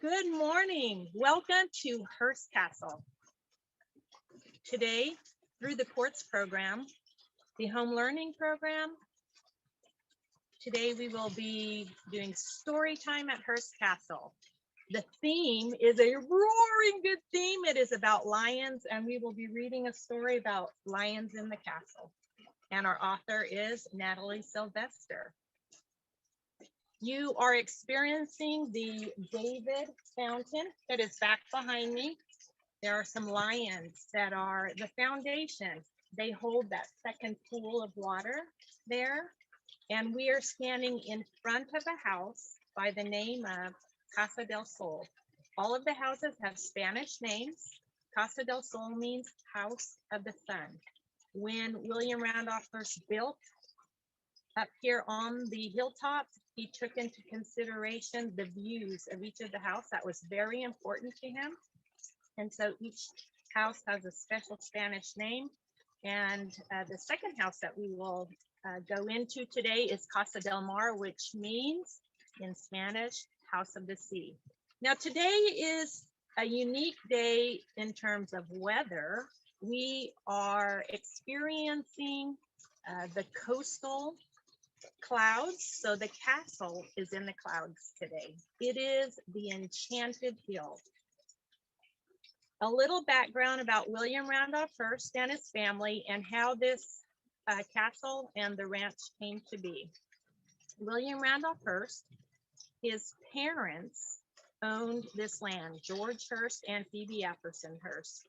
Good morning. Welcome to Hearst Castle. Today, through the Courts program, the home learning program, today we will be doing story time at Hearst Castle. The theme is a roaring good theme. It is about lions, and we will be reading a story about lions in the castle. And our author is Natalie Sylvester. You are experiencing the David Fountain that is back behind me. There are some lions that are the foundation. They hold that second pool of water there. And we are standing in front of a house by the name of Casa del Sol. All of the houses have Spanish names. Casa del Sol means house of the sun. When William Randolph first built up here on the hilltop, he took into consideration the views of each of the house. That was very important to him. And so each house has a special Spanish name. And the second house that we will go into today is Casa del Mar, which means in Spanish, house of the sea. Now today is a unique day in terms of weather. We are experiencing the coastal clouds. So the castle is in the clouds today. It is the Enchanted Hill. A little background about William Randolph Hearst and his family and how this castle and the ranch came to be. William Randolph Hearst, his parents owned this land, George Hearst and Phoebe Apperson Hearst.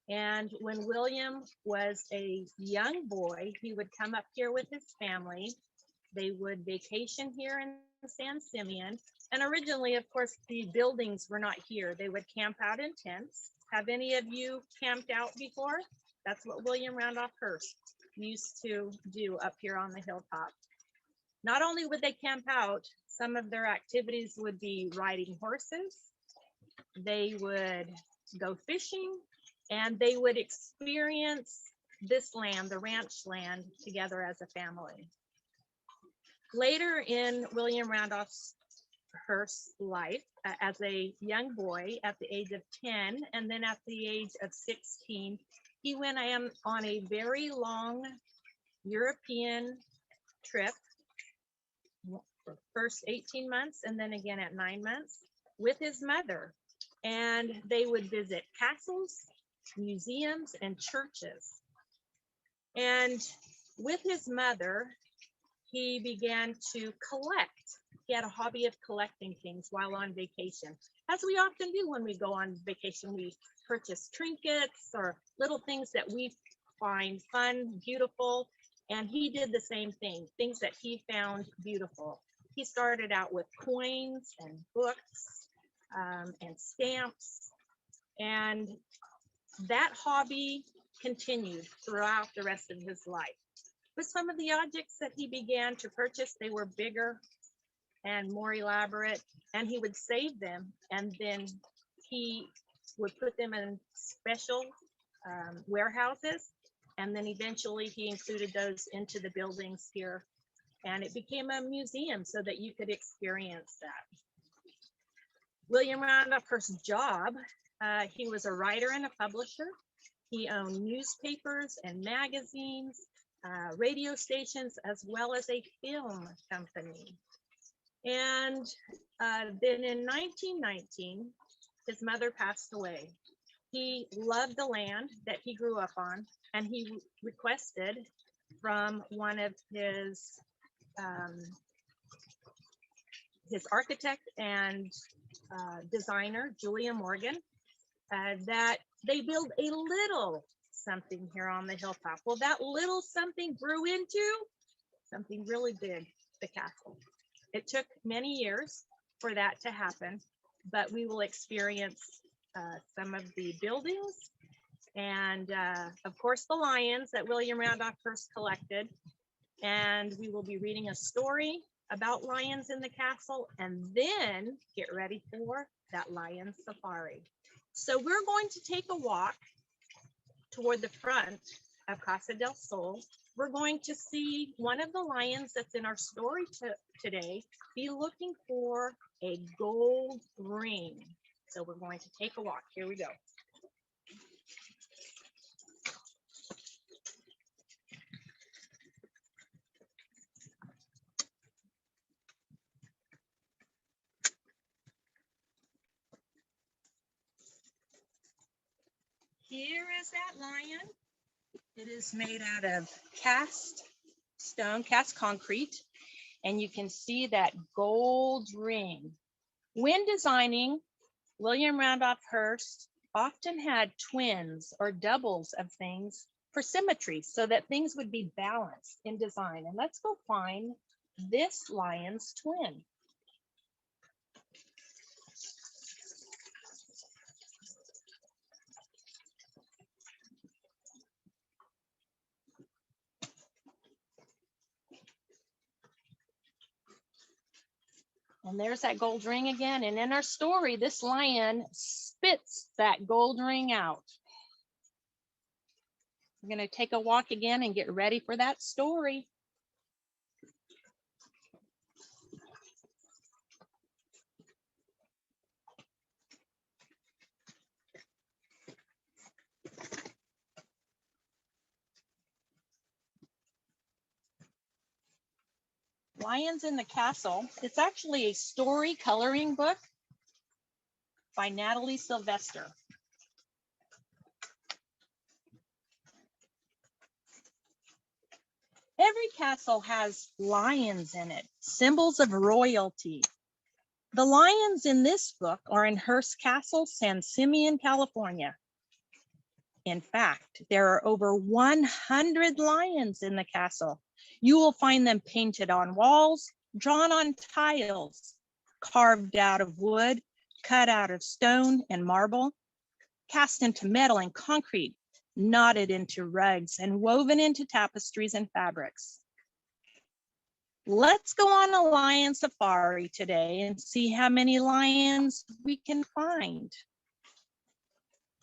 And when William was a young boy, he would come up here with his family. They would vacation here in San Simeon. And originally, of course, the buildings were not here. They would camp out in tents. Have any of you camped out before? That's what William Randolph Hearst used to do up here on the hilltop. Not only would they camp out, some of their activities would be riding horses. They would go fishing, and they would experience this land, the ranch land, together as a family. Later in William Randolph Hearst's life, as a young boy at the age of 10, and then at the age of 16, he went on a very long European trip, first 18 months and then again at 9 months, with his mother. And they would visit castles, museums, and churches. And with his mother, he began to collect. He had a hobby of collecting things while on vacation. As we often do when we go on vacation, we purchase trinkets or little things that we find fun, beautiful. And he did the same thing, things that he found beautiful. He started out with coins and books and stamps. And that hobby continued throughout the rest of his life. With some of the objects that he began to purchase, they were bigger and more elaborate, and he would save them, and then he would put them in special warehouses, and then eventually he included those into the buildings here, and it became a museum so that you could experience that. William Randolph Hearst's job, he was a writer and a publisher. He owned newspapers and magazines, radio stations, as well as a film company. And then in 1919, his mother passed away. He loved the land that he grew up on, and he requested from one of his architect and designer, Julia Morgan, that they build a little something here on the hilltop. Well, that little something grew into something really big, the castle. It took many years for that to happen, but we will experience some of the buildings and of course the lions that William Randolph Hearst collected. And we will be reading a story about lions in the castle, and then get ready for that lion safari. So we're going to take a walk toward the front of Casa del Sol. We're going to see one of the lions that's in our story today be looking for a gold ring. So we're going to take a walk. Here we go. Here is that lion. It is made out of cast stone, cast concrete, and you can see that gold ring. When designing, William Randolph Hearst often had twins or doubles of things for symmetry so that things would be balanced in design. And let's go find this lion's twin. And there's that gold ring again. And in our story, this lion spits that gold ring out. We're going to take a walk again and get ready for that story. Lions in the Castle. It's actually a story coloring book by Natalie Sylvester. Every castle has lions in it, symbols of royalty. The lions in this book are in Hearst Castle, San Simeon, California. In fact, there are over 100 lions in the castle. You will find them painted on walls, drawn on tiles, carved out of wood, cut out of stone and marble, cast into metal and concrete, knotted into rugs, and woven into tapestries and fabrics. Let's go on a lion safari today and see how many lions we can find.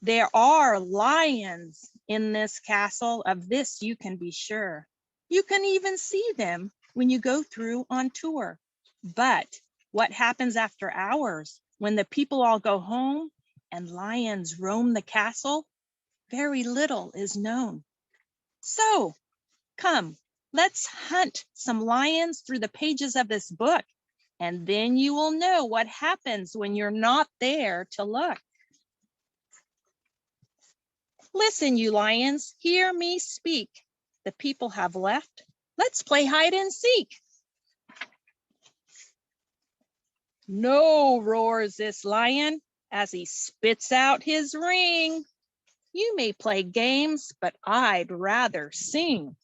There are lions in this castle, of this you can be sure. You can even see them when you go through on tour. But what happens after hours when the people all go home and lions roam the castle? Very little is known. So come, let's hunt some lions through the pages of this book, and then you will know what happens when you're not there to look. Listen, you lions, hear me speak. The people have left. Let's play hide and seek. No, roars this lion as he spits out his ring. You may play games, but I'd rather sing.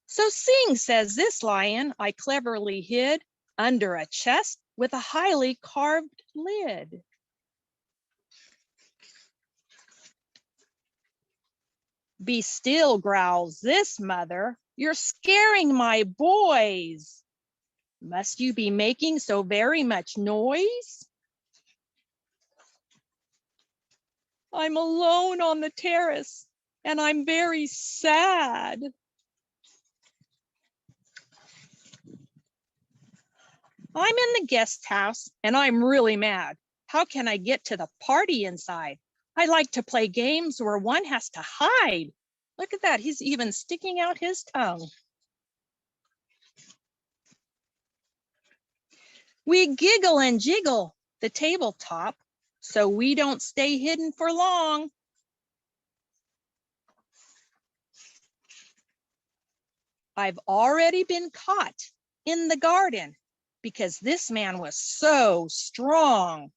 So sing, says this lion, I cleverly hid under a chest with a highly carved lid. Be still, growls this mother. You're scaring my boys. Must you be making so very much noise? I'm alone on the terrace and I'm very sad. I'm in the guest house and I'm really mad. How can I get to the party inside? I like to play games where one has to hide. Look at that, he's even sticking out his tongue. We giggle and jiggle the tabletop so we don't stay hidden for long. I've already been caught in the garden because this man was so strong.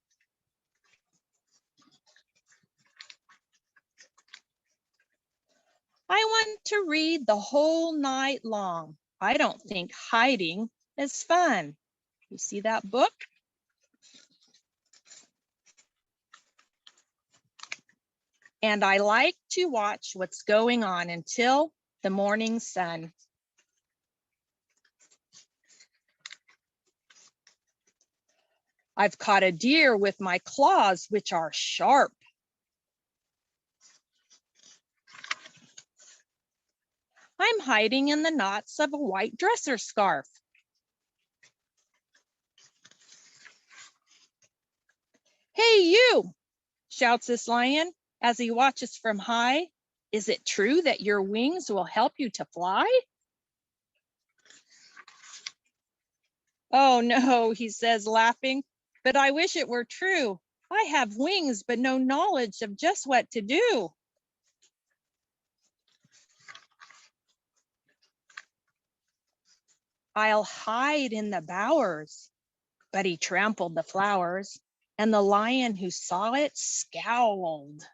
I want to read the whole night long. I don't think hiding is fun. You see that book? And I like to watch what's going on until the morning sun. I've caught a deer with my claws, which are sharp. I'm hiding in the knots of a white dresser scarf. "Hey, you!" shouts this lion as he watches from high. "Is it true that your wings will help you to fly?" "Oh no," he says, laughing, "but I wish it were true. I have wings, but no knowledge of just what to do." "I'll hide in the bowers." But he trampled the flowers, and the lion who saw it scowled.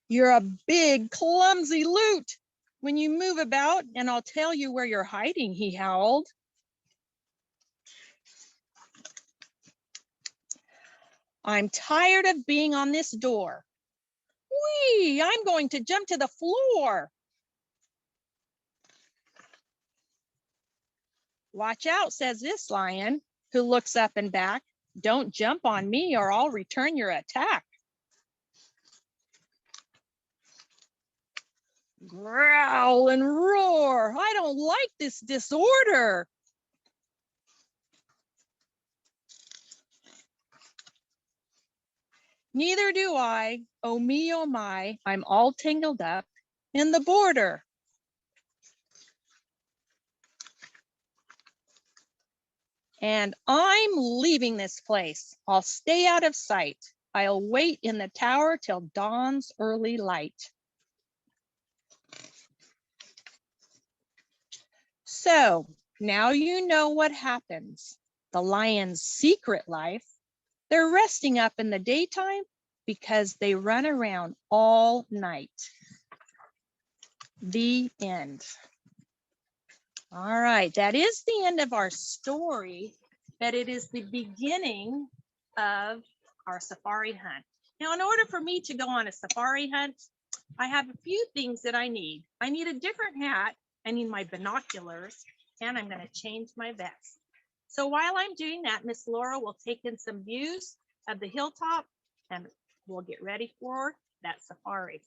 "You're a big, clumsy loot. When you move about, and I'll tell you where you're hiding," he howled. "I'm tired of being on this door. Whee! I'm going to jump to the floor." "Watch out," says this lion, who looks up and back. "Don't jump on me or I'll return your attack." Growl and roar. I don't like this disorder. Neither do I. Oh me, oh my, I'm all tangled up in the border. And I'm leaving this place. I'll stay out of sight. I'll wait in the tower till dawn's early light. So now you know what happens. The lion's secret life. They're resting up in the daytime because they run around all night. The end. All right, that is the end of our story, but it is the beginning of our safari hunt. Now, in order for me to go on a safari hunt, I have a few things that I need. I need a different hat, I need my binoculars, and I'm going to change my vest. So while I'm doing that, Miss Laura will take in some views of the hilltop and we'll get ready for that safari.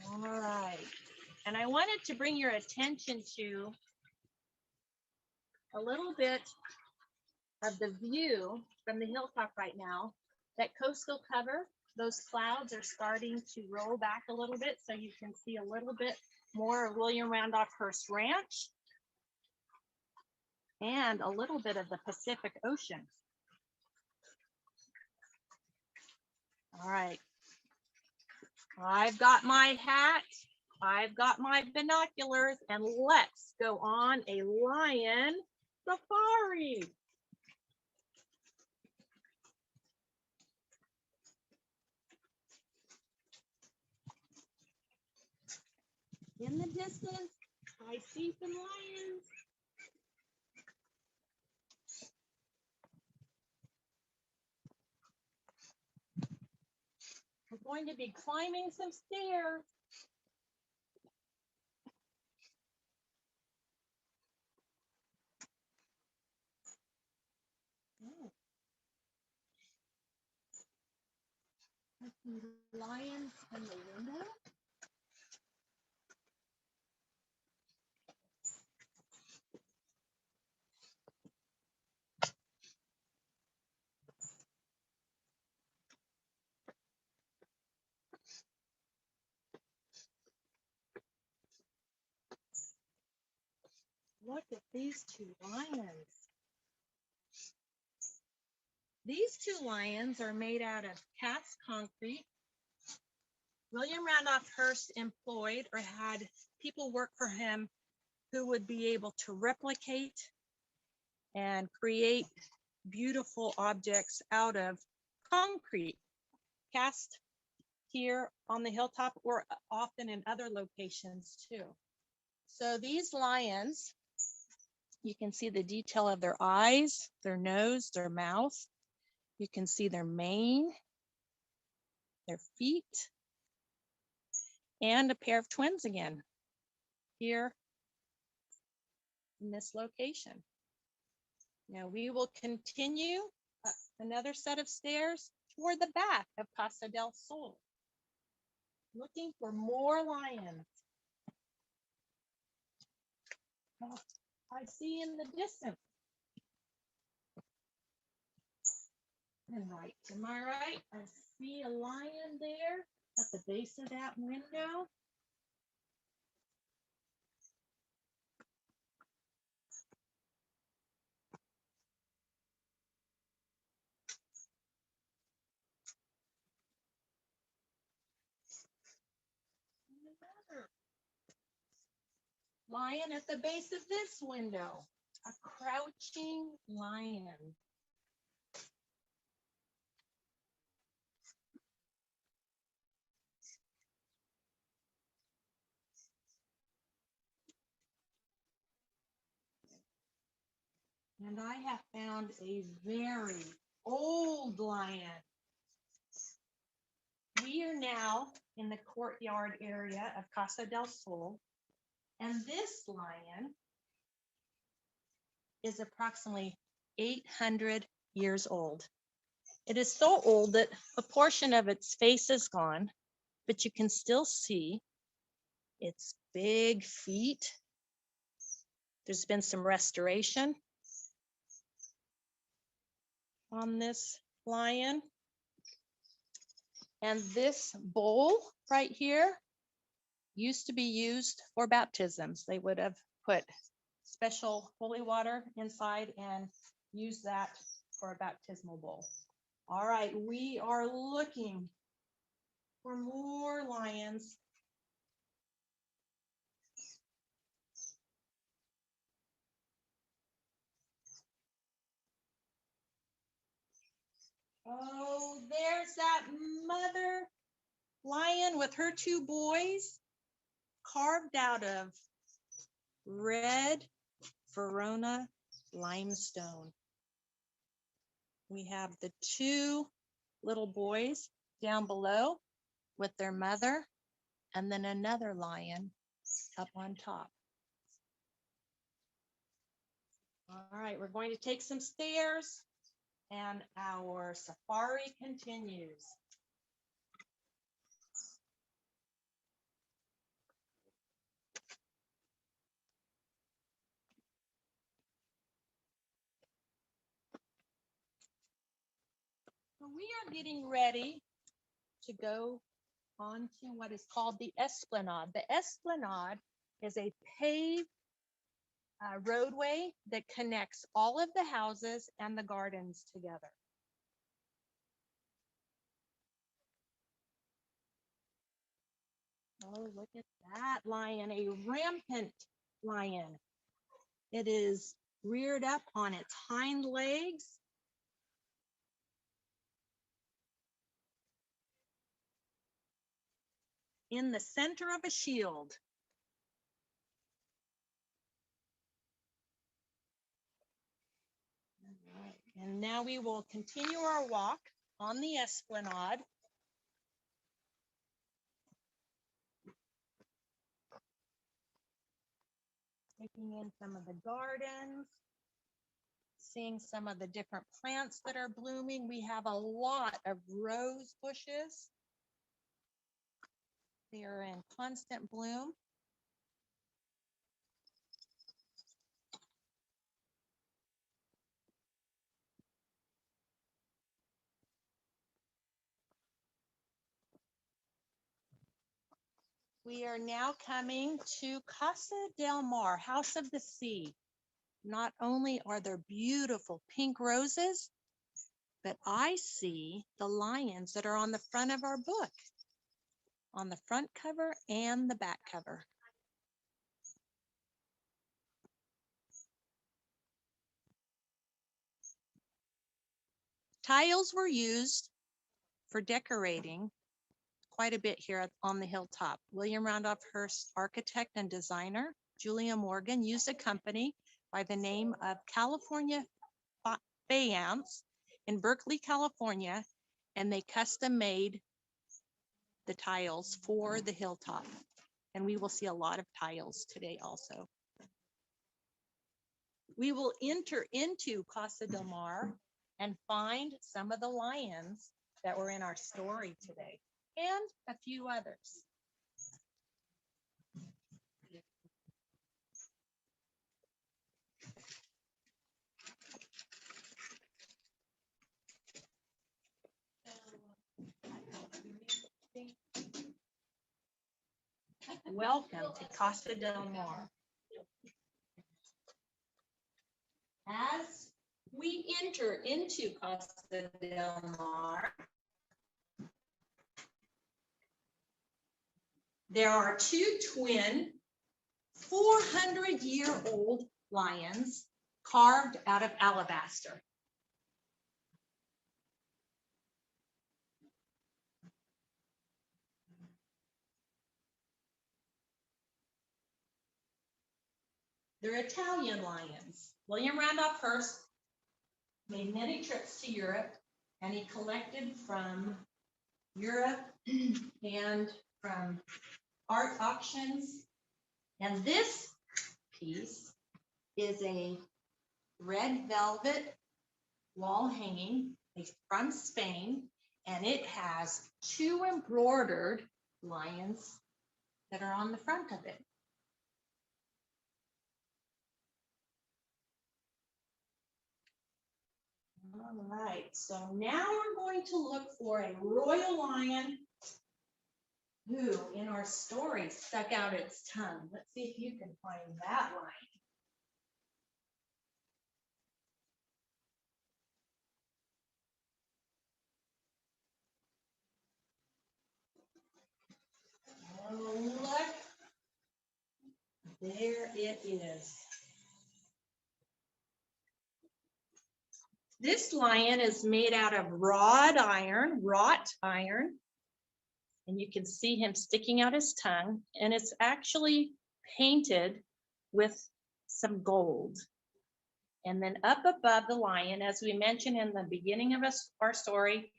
All right, and I wanted to bring your attention to a little bit of the view from the hilltop right now. That coastal cover, those clouds are starting to roll back a little bit, so you can see a little bit more of William Randolph Hearst Ranch and a little bit of the Pacific Ocean. All right, I've got my hat, I've got my binoculars, and let's go on a lion safari. In the distance, I see some lions. We're going to be climbing some stairs. Oh. I see lions in the window. Look at these two lions. These two lions are made out of cast concrete William Randolph Hearst employed or had people work for him who would be able to replicate and create beautiful objects out of concrete cast here on the hilltop or often in other locations too. So these lions, you can see the detail of their eyes, their nose, their mouth. You can see their mane, their feet, and a pair of twins again here in this location. Now we will continue up another set of stairs toward the back of Casa del Sol, looking for more lions. Oh, I see in the distance. And right to my right, I see a lion there at the base of that window. Another lion at the base of this window, a crouching lion. And I have found a very old lion. We are now in the courtyard area of Casa del Sol, and this lion is approximately 800 years old. It is so old that a portion of its face is gone, but you can still see its big feet. There's been some restoration on this lion. And this bowl right here used to be used for baptisms. They would have put special holy water inside and used that for a baptismal bowl. All right, we are looking for more lions. Oh, there's that mother lion with her two boys carved out of red Verona limestone. We have the two little boys down below with their mother, and then another lion up on top. All right, we're going to take some stairs and our safari continues. So we are getting ready to go on to what is called the Esplanade. The Esplanade is a paved roadway that connects all of the houses and the gardens together. Oh, look at that lion, a rampant lion. It is reared up on its hind legs. In the center of a shield. All right. And now we will continue our walk on the Esplanade. Taking in some of the gardens, seeing some of the different plants that are blooming. We have a lot of rose bushes. They are in constant bloom. We are now coming to Casa del Mar, House of the Sea. Not only are there beautiful pink roses, but I see the lions that are on the front of our book. on the front cover and the back cover. Tiles were used for decorating quite a bit here on the hilltop. William Randolph Hearst, architect and designer, Julia Morgan, used a company by the name of California Faience in Berkeley, California, and they custom made the tiles for the hilltop. And we will see a lot of tiles today also. We will enter into Casa del Mar and find some of the lions that were in our story today, and a few others. Welcome to Casa del Mar. As we enter into Casa del Mar, there are two twin 400-year-old lions carved out of alabaster. They're Italian lions. William Randolph Hearst made many trips to Europe, and he collected from Europe and from art auctions. And this piece is a red velvet wall hanging from Spain, and it has two embroidered lions that are on the front of it. All right, so now we're going to look for a royal lion who, in our story, stuck out its tongue. Let's see if you can find that lion. Oh, look. There it is. This lion is made out of wrought iron, and you can see him sticking out his tongue, and it's actually painted with some gold. And then up above the lion, as we mentioned in the beginning of our story,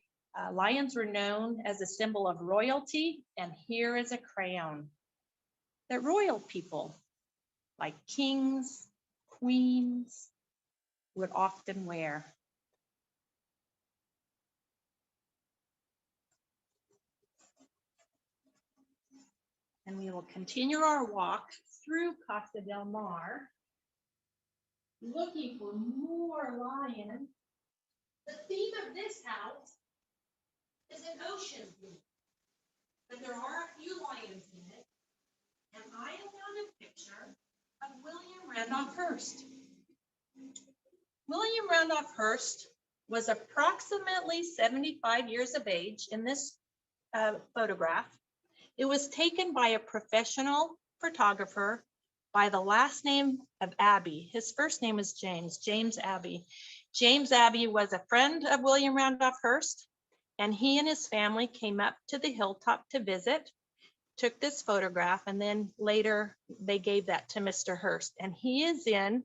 lions were known as a symbol of royalty, and here is a crown that royal people like kings, queens would often wear. And we will continue our walk through Casa del Mar, looking for more lions. The theme of this house is an ocean view, but there are a few lions in it, and I have found a picture of William Randolph Hearst. William Randolph Hearst was approximately 75 years of age in this photograph. It was taken by a professional photographer by the last name of Abbey. His first name is James Abbey. James Abbey was a friend of William Randolph Hearst, and he and his family came up to the hilltop to visit, took this photograph, and then later they gave that to Mr. Hearst. And he is in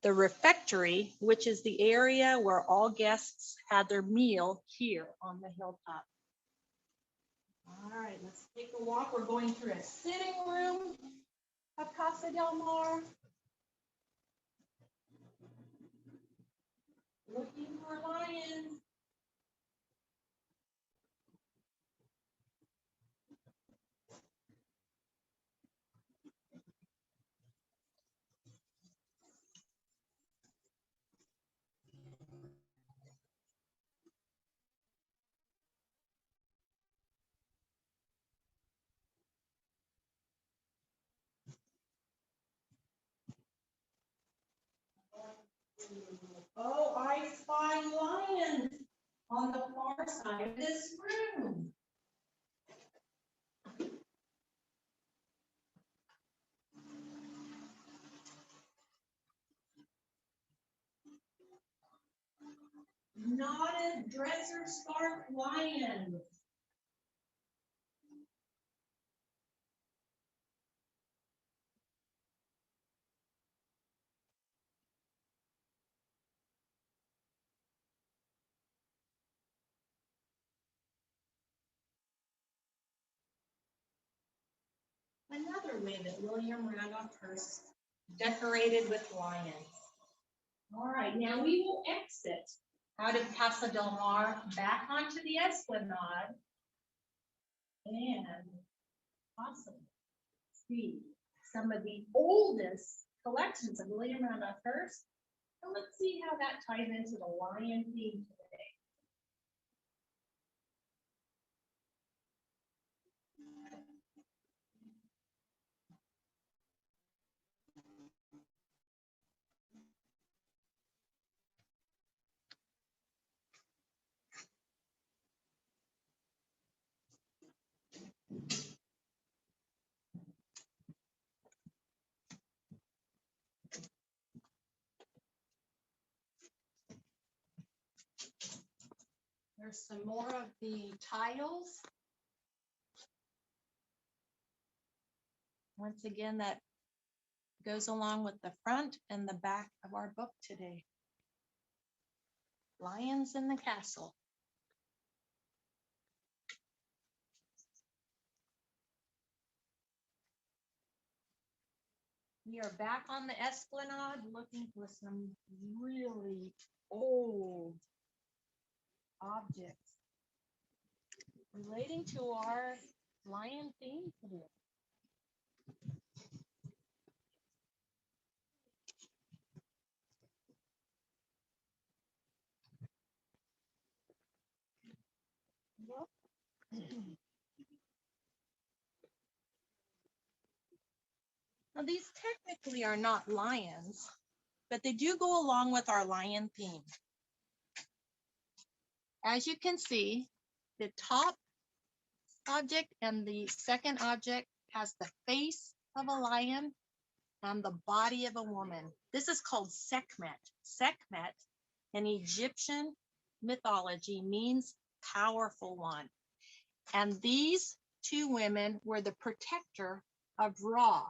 the refectory, which is the area where all guests had their meal here on the hilltop. All right, let's take a walk. We're going through a sitting room of Casa del Mar. Looking for lions. Oh, I spy lions on the far side of this room. knotted dresser scarf lions. Another way that William Randolph Hearst decorated with lions. All right, now we will exit out of Casa del Mar back onto the Esplanade and possibly see some of the oldest collections of William Randolph Hearst. And let's see how that ties into the lion theme today. There's some more of the tiles. Once again, that goes along with the front and the back of our book today. Lions in the Castle. We are back on the Esplanade looking for some really old objects relating to our lion theme today. Now, these technically are not lions, but they do go along with our lion theme. As you can see, the top object and the second object has the face of a lion and the body of a woman. This is called Sekhmet. Sekhmet in Egyptian mythology means powerful one. And these two women were the protector of Ra.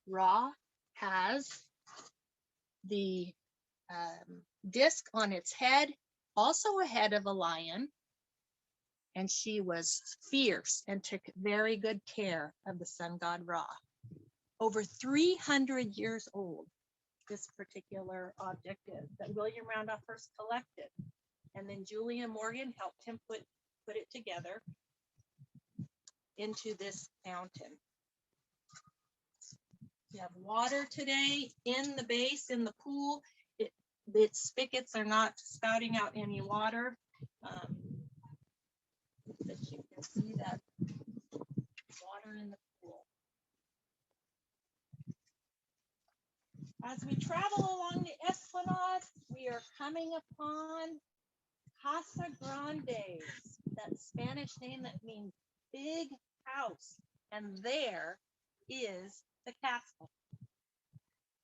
Ra has the disc on its head, also a head of a lion, and she was fierce and took very good care of the sun god Ra. Over 300 years old, this particular object is that William Randolph Hearst collected. And then Julia Morgan helped him put it together into this fountain. We have water today in the base, in the pool. Its spigots are not spouting out any water. But you can see that water in the pool. As we travel along the Esplanade, we are coming upon Casa Grandes, that Spanish name that means big house. And there is the castle.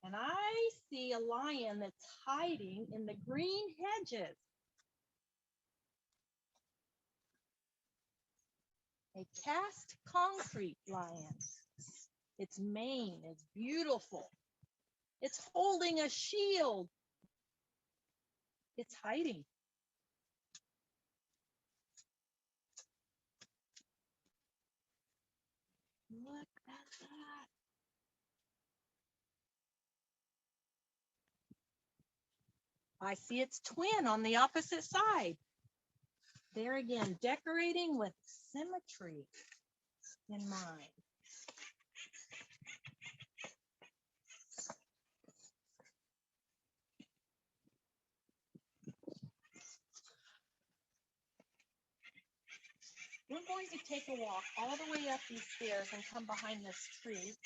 And I see a lion that's hiding in the green hedges. A cast concrete lion. Its mane is beautiful. It's holding a shield. It's hiding. Look at that. I see its twin on the opposite side. There again, decorating with symmetry in mind. We're going to take a walk all the way up these stairs and come behind this tree.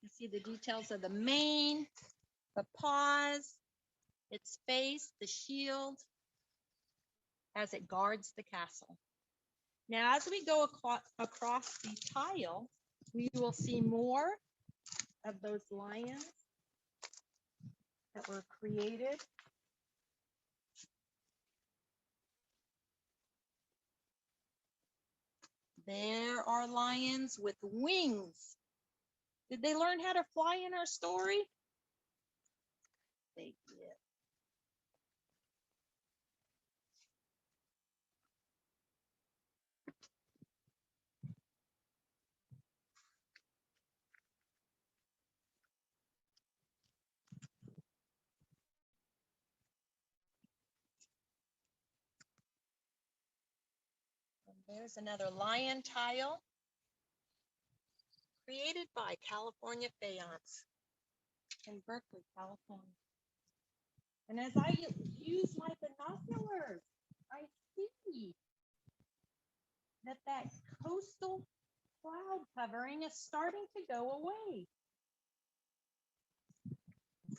You see the details of the mane, the paws, its face, the shield, as it guards the castle. Now, as we go across the tile, we will see more of those lions that were created. There are lions with wings. Did they learn how to fly in our story? They did. And there's another lion tile created by California Faience in Berkeley, California. And as I use my binoculars, I see that coastal cloud covering is starting to go away.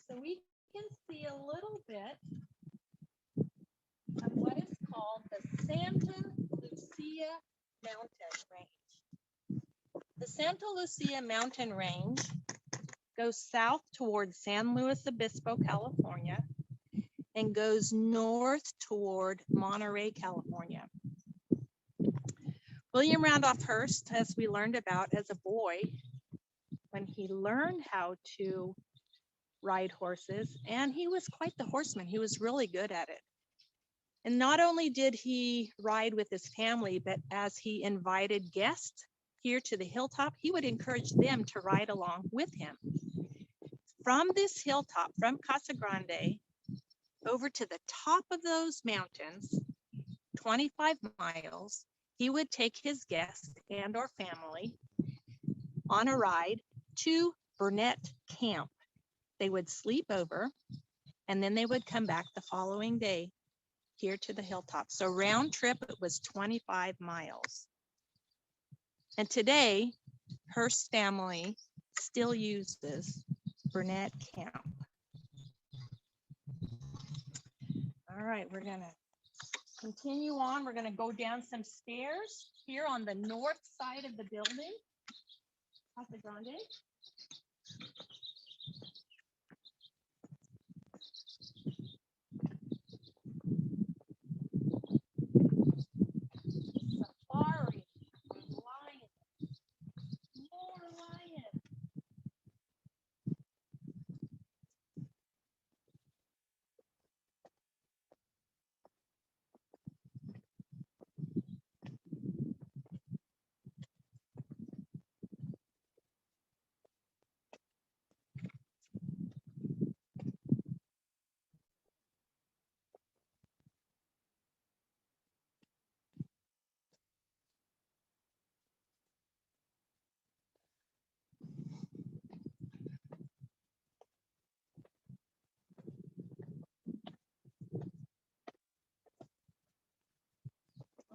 So we can see a little bit of what is called the Santa Lucia Mountain Range. The Santa Lucia Mountain Range goes south towards San Luis Obispo, California, and goes north toward Monterey, California. William Randolph Hearst, as we learned about as a boy, when he learned how to ride horses, and he was quite the horseman. He was really good at it. And not only did he ride with his family, but as he invited guests here to the hilltop, he would encourage them to ride along with him. From this hilltop, from Casa Grande, over to the top of those mountains, 25 miles, he would take his guests and or family on a ride to Burnett Camp. They would sleep over, and then they would come back the following day here to the hilltop. So round trip, it was 25 miles. And today, Hearst family still uses Burnett Camp. All right, we're gonna continue on. We're gonna go down some stairs here on the north side of the building, Casa Grande. Safari, lions, more lions.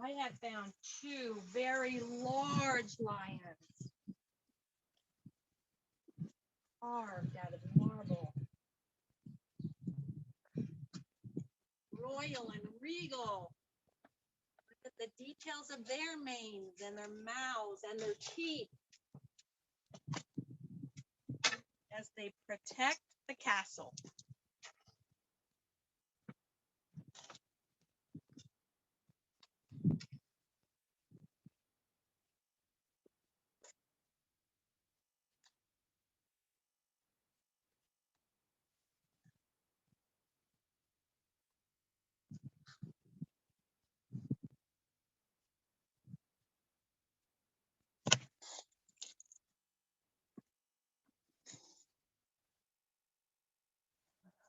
I have found two very large lions carved out of marble. Royal and regal. Look at the details of their manes and their mouths and their teeth as they protect the castle.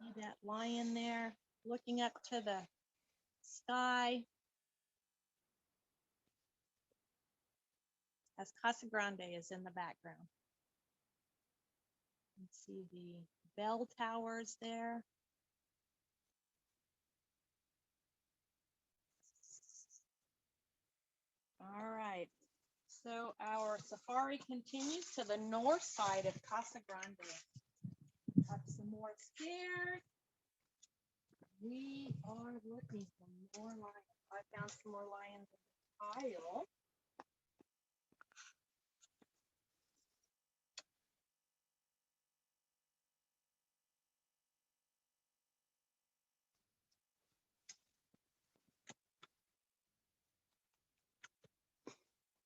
See that lion there looking up to the sky as Casa Grande is in the background. You can see the bell towers there. All right, so our safari continues to the north side of Casa Grande. Up some more stairs. We are looking for more lions. I found some more lions in the pile.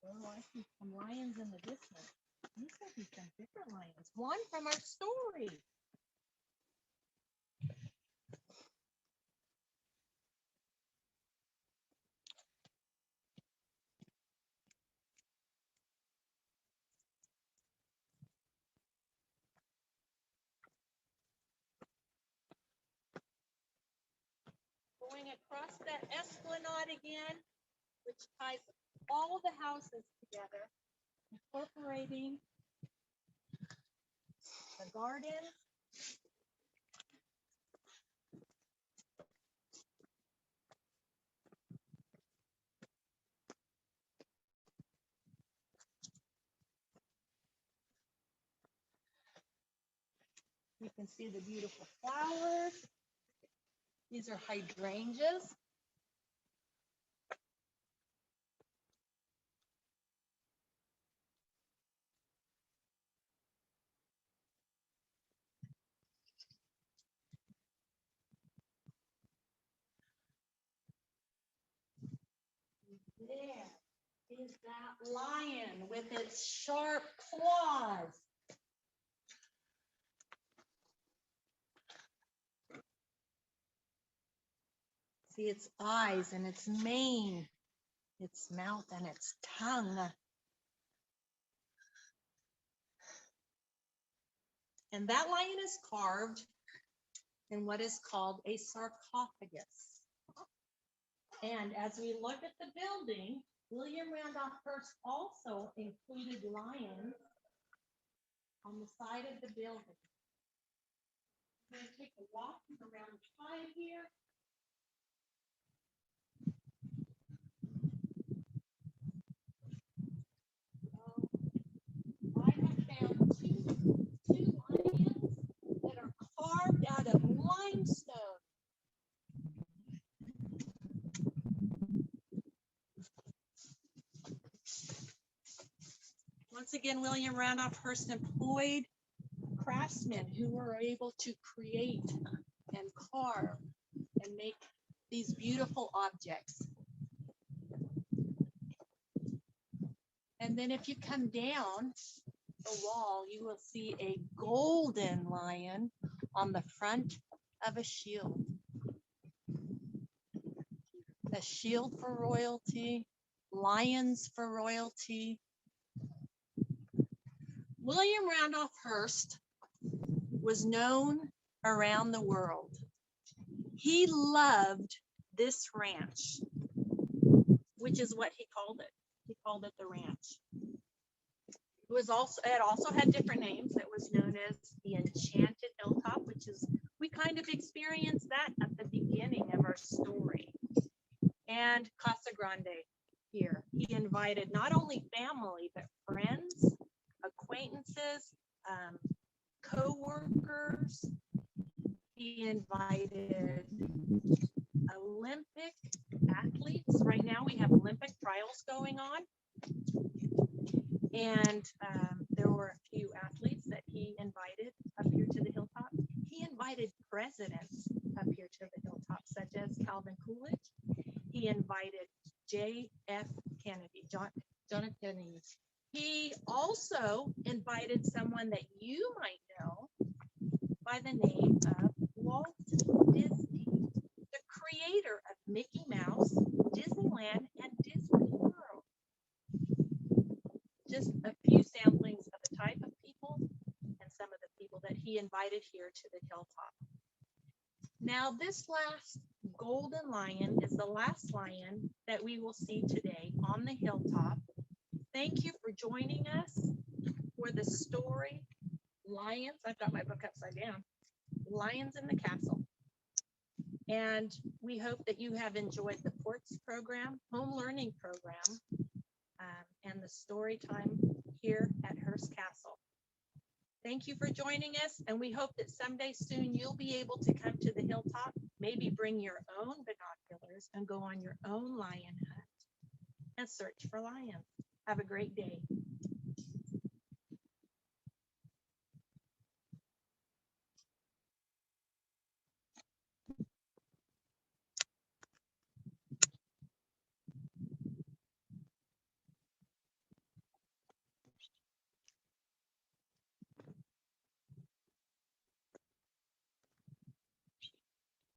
Oh, I see some lions in the distance. These might be some different lions. One from our story. Going across that esplanade again, which ties all the houses together, incorporating the garden. You can see the beautiful flowers. These are hydrangeas. There is that lion with its sharp claws. See its eyes and its mane, its mouth and its tongue. And that lion is carved in what is called a sarcophagus. And as we look at the building, William Randolph Hearst also included lions on the side of the building. I'm going to take a walk around the side here. I have found two lions that are carved out of limestone. Once again, William Randolph Hearst employed craftsmen who were able to create and carve and make these beautiful objects. And then if you come down the wall, you will see a golden lion on the front of a shield. A shield for royalty, lions for royalty. William Randolph Hearst was known around the world. He loved this ranch, which is what he called it. He called it the ranch. It also had different names. It was known as the Enchanted Hilltop, which is, we kind of experienced that at the beginning of our story. And Casa Grande here. He invited not only family, but friends, acquaintances, co-workers. He invited Olympic athletes. Right now we have Olympic trials going on. And there were a few athletes that he invited up here to the hilltop. He invited presidents up here to the hilltop, such as Calvin Coolidge. He invited J.F. Kennedy, John F. Kennedy. He also invited someone that you might know by the name of Walt Disney, the creator of Mickey Mouse, Disneyland, and Disney World. Just a few samplings of the type of people and some of the people that he invited here to the hilltop. Now, this last golden lion is the last lion that we will see today on the hilltop. Thank you for joining us for the story, Lions. I've got my book upside down. Lions in the Castle. And we hope that you have enjoyed the PORTS program, home learning program, and the story time here at Hearst Castle. Thank you for joining us, and we hope that someday soon you'll be able to come to the hilltop Maybe bring your own binoculars and go on your own lion hunt and search for lions. Have a great day.